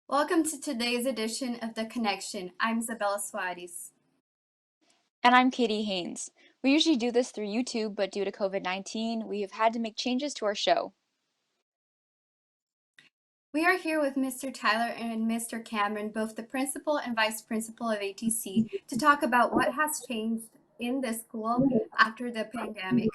Welcome to today's edition of The Connection. I'm Isabella Suarez. And I'm Katy Haynes. We usually do this through YouTube, but due to COVID-19, we have had to make changes to our show. We are here with Mr. Tyler and Mr. Cameron, both the principal and vice principal of ATC, to talk about what has changed in the school after the pandemic.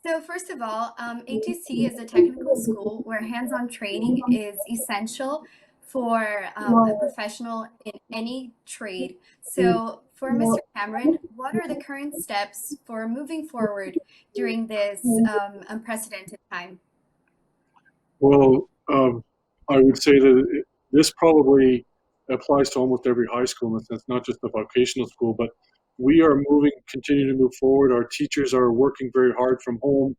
So first of all, ATC is a technical school where hands-on training is essential for a professional in any trade. So for Mr. Cameron, what are the current steps for moving forward during this unprecedented time? Well, I would say that this probably applies to almost every high school in the sense, not just the vocational school, but we are continuing to move forward. Our teachers are working very hard from home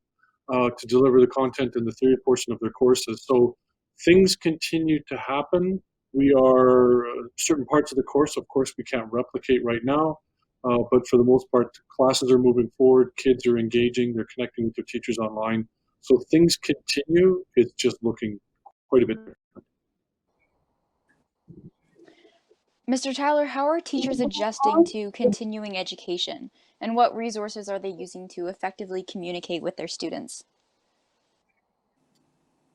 to deliver the content in the theory portion of their courses. So things continue to happen. We are certain parts of the course, of course, we can't replicate right now. But for the most part, classes are moving forward, kids are engaging, they're connecting with their teachers online. So things continue, it's just looking quite a bit different. Mr. Tyler, how are teachers adjusting to continuing education? And what resources are they using to effectively communicate with their students?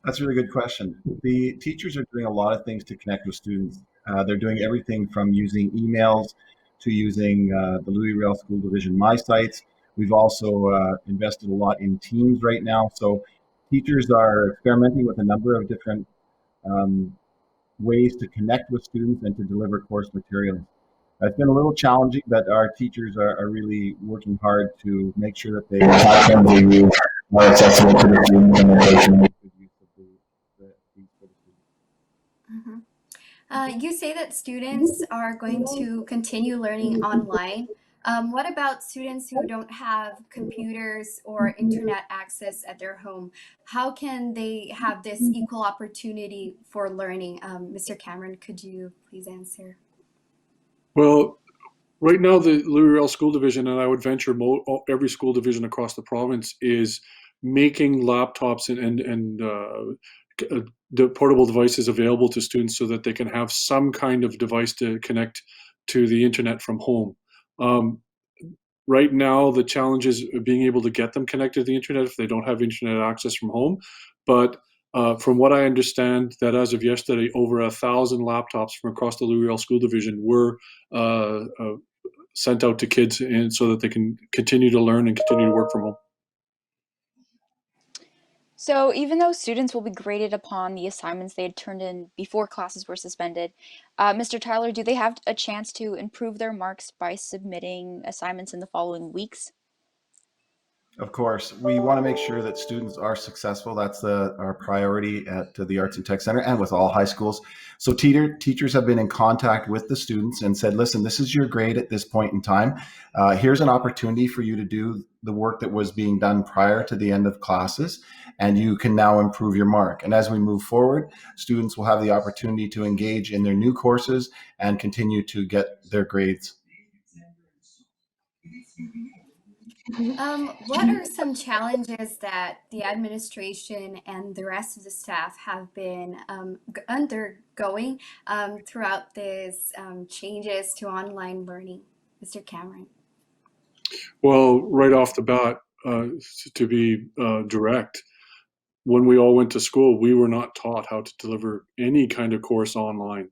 That's a really good question. The teachers are doing a lot of things to connect with students. They're doing everything from using emails to using the Louis Riel School Division My Sites. We've also invested a lot in Teams right now. So teachers are experimenting with a number of different ways to connect with students and to deliver course materials. It's been a little challenging, but our teachers are really working hard to make sure that they platforms they use are accessible to the students and that they can make good use of these for the students. You say that students are going to continue learning online. What about students who don't have computers or internet access at their home? How can they have this equal opportunity for learning? Mr. Cameron, could you please answer? Well, right now the Louis Riel School Division, and I would venture every school division across the province, is making laptops and the portable devices available to students so that they can have some kind of device to connect to the internet from home. Um, right now, the challenge is being able to get them connected to the internet if they don't have internet access from home. But from what I understand, that as of yesterday, over 1,000 laptops from across the Louis Riel School Division were sent out to kids, and so that they can continue to learn and continue to work from home. So, even though students will be graded upon the assignments they had turned in before classes were suspended, Mr. Tyler, do they have a chance to improve their marks by submitting assignments in the following weeks? Of course, we want to make sure that students are successful. That's our priority at the Arts and Tech Center and with all high schools. So teachers have been in contact with the students and said, listen, this is your grade at this point in time. Here's an opportunity for you to do the work that was being done prior to the end of classes, and you can now improve your mark. And as we move forward, students will have the opportunity to engage in their new courses and continue to get their grades. What are some challenges that the administration and the rest of the staff have been undergoing throughout this changes to online learning, Mr. Cameron? Well, right off the bat, to be direct, when we all went to school, we were not taught how to deliver any kind of course online.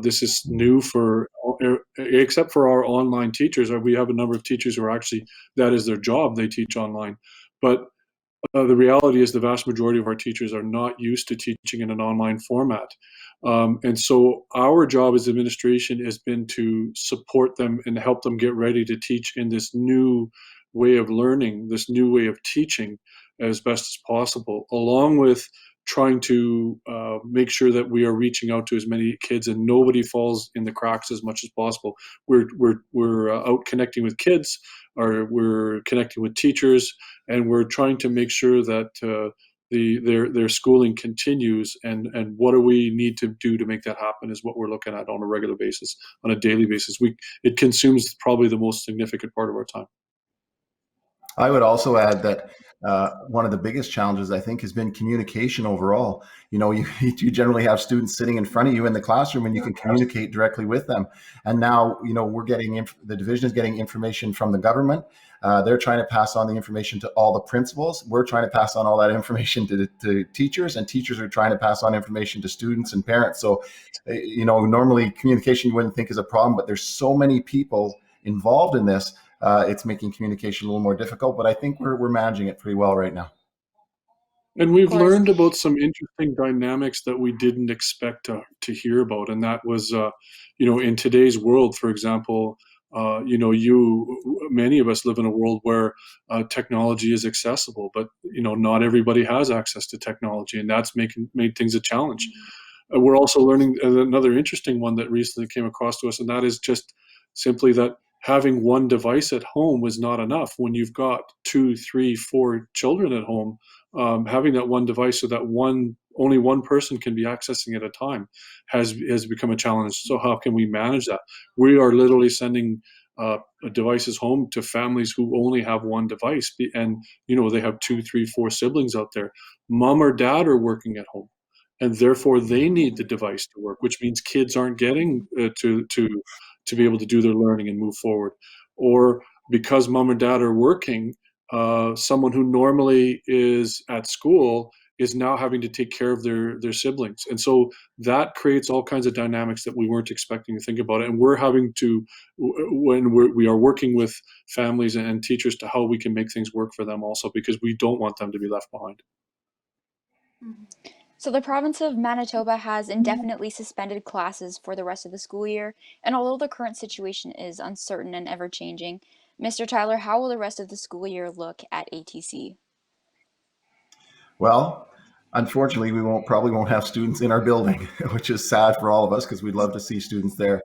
This is new except for our online teachers. We have a number of teachers who are actually, that is their job, they teach online. But the reality is the vast majority of our teachers are not used to teaching in an online format. And so our job as administration has been to support them and help them get ready to teach in this new way of learning, this new way of teaching as best as possible, along with trying to make sure that we are reaching out to as many kids and nobody falls in the cracks as much as possible. We're out connecting with kids, or we're connecting with teachers, and we're trying to make sure that their schooling continues, and what do we need to do to make that happen is what we're looking at on a regular basis, on a daily basis. It consumes probably the most significant part of our time. I would also add that one of the biggest challenges, I think, has been communication overall. You know, you generally have students sitting in front of you in the classroom and you can communicate directly with them. And now, you know, the division is getting information from the government. They're trying to pass on the information to all the principals. We're trying to pass on all that information to teachers, and teachers are trying to pass on information to students and parents. So, you know, normally communication you wouldn't think is a problem, but there's so many people involved in this. It's making communication a little more difficult, but I think we're managing it pretty well right now. And Of we've course. learned about some interesting dynamics that we didn't expect to hear about. And that was, you know, in today's world, for example, you know, many of us live in a world where technology is accessible, but, you know, not everybody has access to technology, and that's made things a challenge. We're also learning another interesting one that recently came across to us, and that is just simply that having one device at home was not enough. When you've got 2, 3, 4 children at home, having that one device so that only one person can be accessing at a time has become a challenge. So how can we manage that? We are literally sending devices home to families who only have one device, and you know they have 2, 3, 4 siblings out there. Mom or dad are working at home, and therefore they need the device to work, which means kids aren't getting to be able to do their learning and move forward. Or because mom and dad are working, someone who normally is at school is now having to take care of their siblings, and so that creates all kinds of dynamics that we weren't expecting to think about. And we're having to, when we are working with families and teachers, to how we can make things work for them also, because we don't want them to be left behind. Mhm. So the province of Manitoba has indefinitely suspended classes for the rest of the school year, and although the current situation is uncertain and ever changing, Mr. Tyler, how will the rest of the school year look at ATC? Well, unfortunately, we probably won't have students in our building, which is sad for all of us because we'd love to see students there.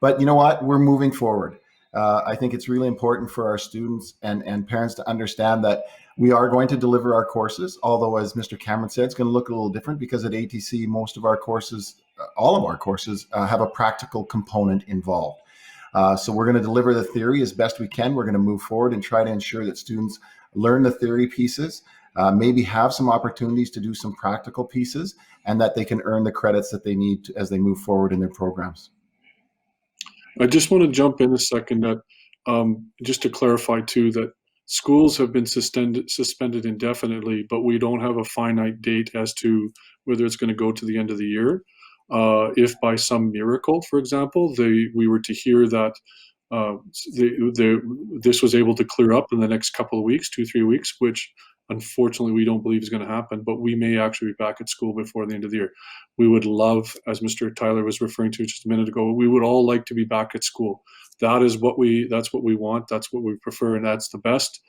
But you know what? We're moving forward. I think it's really important for our students and parents to understand that we are going to deliver our courses, although, as Mr. Cameron said, it's going to look a little different because at ATC, most of our courses, all of our courses, have a practical component involved. So we're going to deliver the theory as best we can. We're going to move forward and try to ensure that students learn the theory pieces, maybe have some opportunities to do some practical pieces, and that they can earn the credits that they need as they move forward in their programs. I just want to jump in a second that just to clarify too that schools have been suspended indefinitely, but we don't have a finite date as to whether it's going to go to the end of the year. If by some miracle, for example, we were to hear that uh, this was able to clear up in the next couple of weeks, 2, 3 weeks, which unfortunately we don't believe is going to happen, but we may actually be back at school before the end of the year. We would love, as Mr. Tyler was referring to just a minute ago, we would all like to be back at school. That's what we want, that's what we prefer, and that's the best.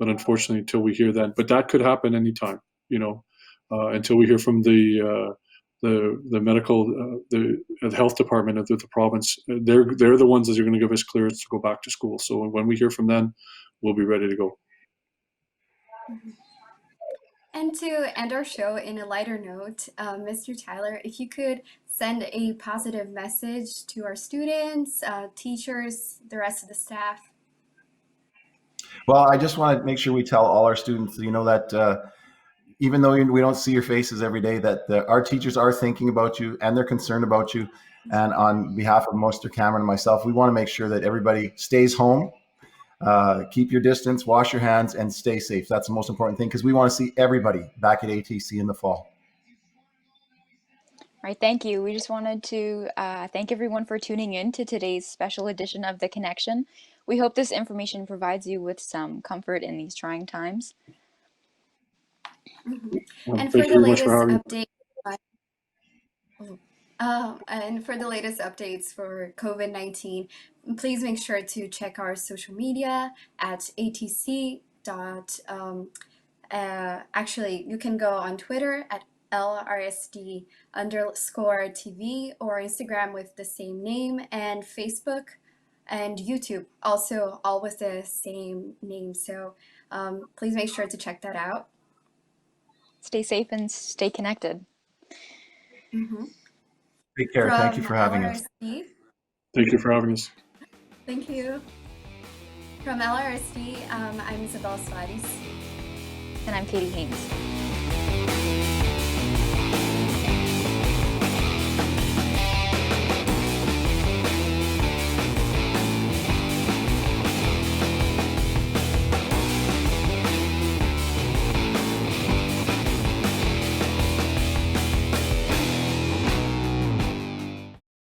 But unfortunately, until we hear that, but that could happen anytime, you know, until we hear from the medical the health department of the province. They're the ones that are going to give us clearance to go back to school. So when we hear from them, we'll be ready to go. Mhm. And to end our show in a lighter note, Mr. Tyler, if you could send a positive message to our students, teachers, the rest of the staff. Well, I just want to make sure we tell all our students, you know, that even though we don't see your faces every day, that our teachers are thinking about you and they're concerned about you. And on behalf of Mr. Cameron and myself, we want to make sure that everybody stays home. Keep your distance, wash your hands, and stay safe. That's the most important thing because we want to see everybody back at ATC in the fall. Right, thank you. We just wanted to thank everyone for tuning in to today's special edition of The Connection. We hope this information provides you with some comfort in these trying times. Mhm. And Thank for you the very much for latest having me. update, oh, and for the latest updates for COVID-19, please make sure to check our social media at atc. Actually, you can go on Twitter at LRSD_TV or Instagram with the same name, and Facebook and YouTube also all with the same name. So please make sure to check that out. Stay safe and stay connected. Mm-hmm. Take care. Thank you From for having us. LRSD, Thank you for having us. thank you. From LRSD, I'm Isabella and And I'm Katy Haynes.